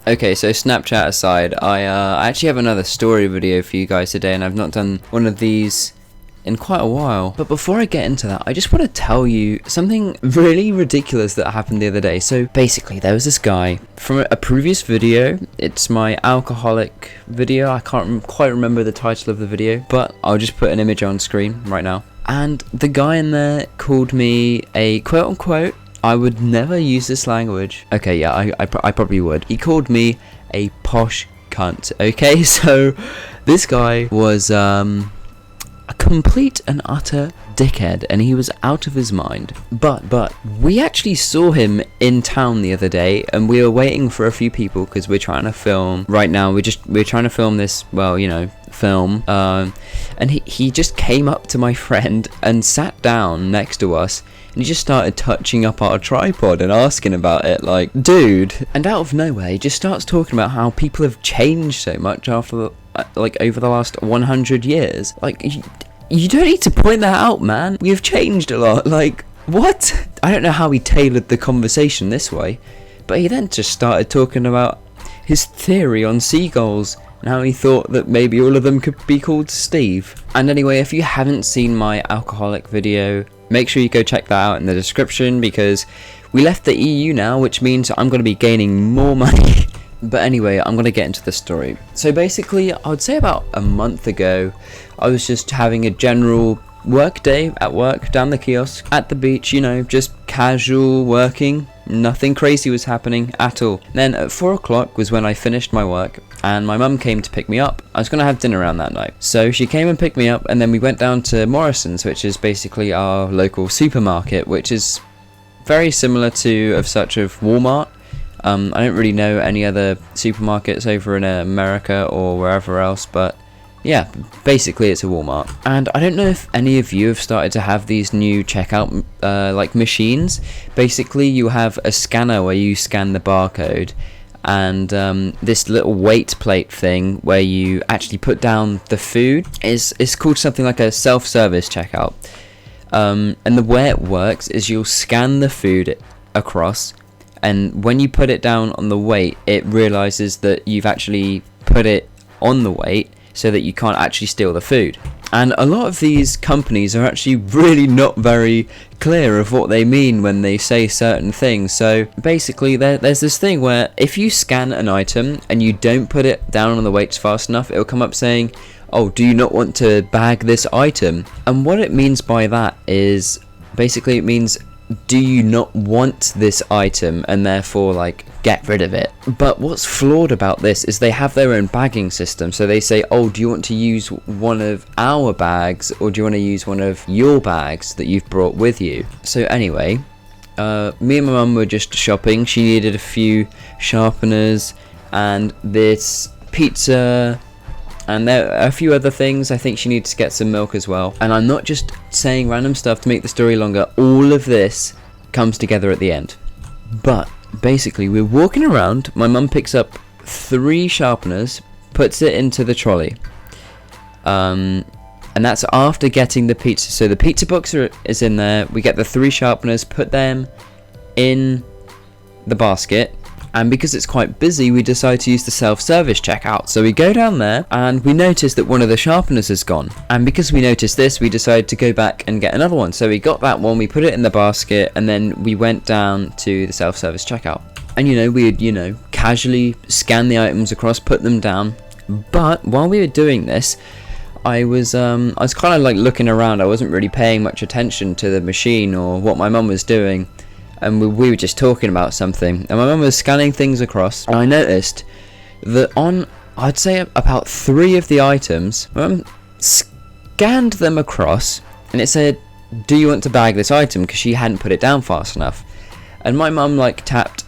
Okay, so Snapchat aside, I actually have another story video for you guys today, and I've not done one of these in quite a while. But before I get into that, I just want to tell you something really ridiculous that happened the other day. So basically, there was this guy from a previous video. It's my alcoholic video. I can't quite remember the title of the video, but I'll just put an image on screen right now. And the guy in there called me a quote-unquote, I would never use this language. Okay, yeah, I probably would. He called me a posh cunt. Okay, so this guy was a complete and utter dickhead, and he was out of his mind. But we actually saw him in town the other day, and we were waiting for a few people because we're trying to film right now. We're trying to film this, well, you know, film. And he just came up to my friend and sat down next to us. And he just started touching up our tripod and asking about it, like, dude. And out of nowhere, he just starts talking about how people have changed so much after, like, over the last 100 years. Like, you don't need to point that out, man. We have changed a lot. Like, what? I don't know how he tailored the conversation this way, but he then just started talking about his theory on seagulls and how he thought that maybe all of them could be called Steve. And anyway, if you haven't seen my alcoholic video, make sure you go check that out in the description, because we left the EU now, which means I'm going to be gaining more money. But anyway, I'm going to get into the story. So basically, I would say about a month ago, I was just having a general work day at work, down the kiosk, at the beach, you know, just casual working. Nothing crazy was happening at all. Then at 4 o'clock was when I finished my work, and my mum came to pick me up. I was going to have dinner around that night. So she came and picked me up, and then we went down to Morrison's, which is basically our local supermarket, which is very similar to Walmart. I don't really know any other supermarkets over in America or wherever else, but yeah, basically it's a Walmart. And I don't know if any of you have started to have these new checkout like machines. Basically, you have a scanner where you scan the barcode, and this little weight plate thing where you actually put down the food is called something like a self-service checkout. And the way it works is you'll scan the food across, and when you put it down on the weight, it realizes that you've actually put it on the weight so that you can't actually steal the food. And a lot of these companies are actually really not very clear of what they mean when they say certain things. So basically there's this thing where if you scan an item and you don't put it down on the weights fast enough, it'll come up saying, oh, do you not want to bag this item? And what it means by that is basically it means, do you not want this item, and therefore, like, get rid of it? But what's flawed about this is they have their own bagging system. So they say, oh, do you want to use one of our bags, or do you want to use one of your bags that you've brought with you? So anyway, me and my mum were just shopping. She needed a few sharpeners and this pizza, and there are a few other things. I think she needs to get some milk as well. And I'm not just saying random stuff to make the story longer. All of this comes together at the end. But basically, we're walking around. My mum picks up 3 sharpeners, puts it into the trolley. And that's after getting the pizza. So the pizza box is in there. We get the 3 sharpeners, put them in the basket. And because it's quite busy, we decide to use the self-service checkout. So we go down there, and we notice that one of the sharpeners has gone. And because we noticed this, we decided to go back and get another one. So we got that one, we put it in the basket, and then we went down to the self-service checkout. And we'd casually scan the items across, put them down. But while we were doing this, I was kind of like looking around. I wasn't really paying much attention to the machine or what my mum was doing. And we were just talking about something, and my mum was scanning things across, and I noticed that on, I'd say about 3 of the items, my mum scanned them across, and it said, do you want to bag this item, because she hadn't put it down fast enough. And my mum like tapped,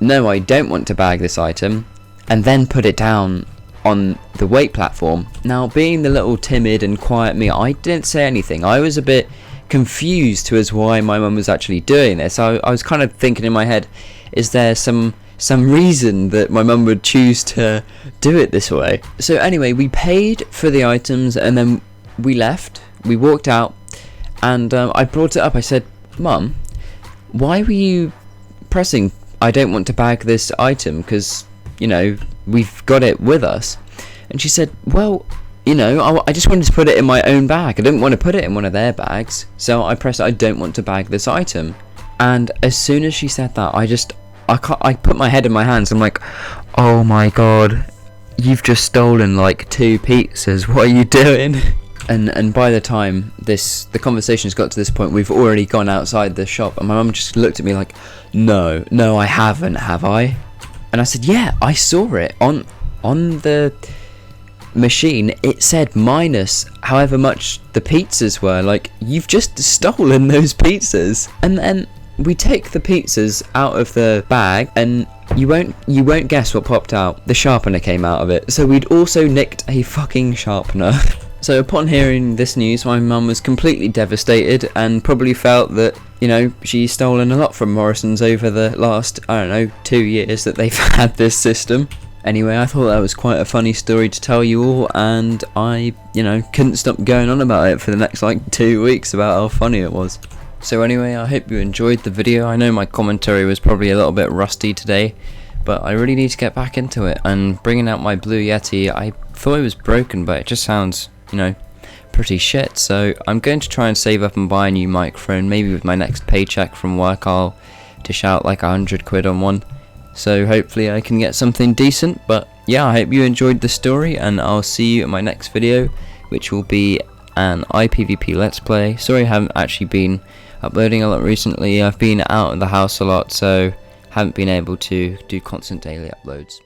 no, I don't want to bag this item, and then put it down on the weight platform. Now, being the little timid and quiet me, I didn't say anything. I was a bit confused as why my mum was actually doing this. I was kind of thinking in my head, is there some reason that my mum would choose to do it this way? So anyway, we paid for the items, and then we left. We walked out, and I brought it up. I said, Mum, why were you pressing I don't want to bag this item? Because we've got it with us. And she said, well, I just wanted to put it in my own bag. I didn't want to put it in one of their bags. So I pressed, I don't want to bag this item. And as soon as she said that, I put my head in my hands. I'm like, oh my god, you've just stolen like 2 pizzas. What are you doing? And by the time the conversation's got to this point, we've already gone outside the shop, and my mum just looked at me like, no, I haven't, have I? And I said, yeah, I saw it on the machine. It said minus however much the pizzas were. Like, you've just stolen those pizzas. And then we take the pizzas out of the bag, and you won't guess what popped out. The sharpener came out of it. So we'd also nicked a fucking sharpener. So upon hearing this news, my mum was completely devastated and probably felt that, she's stolen a lot from Morrison's over the last, 2 years that they've had this system. Anyway, I thought that was quite a funny story to tell you all, and I, couldn't stop going on about it for the next 2 weeks about how funny it was. So anyway, I hope you enjoyed the video. I know my commentary was probably a little bit rusty today, but I really need to get back into it. And bringing out my Blue Yeti, I thought it was broken, but it just sounds, pretty shit. So I'm going to try and save up and buy a new microphone. Maybe with my next paycheck from work, I'll dish out like 100 quid on one. So hopefully I can get something decent. But yeah, I hope you enjoyed the story, and I'll see you in my next video, which will be an iPvP Let's Play. Sorry I haven't actually been uploading a lot recently. I've been out of the house a lot, so haven't been able to do constant daily uploads.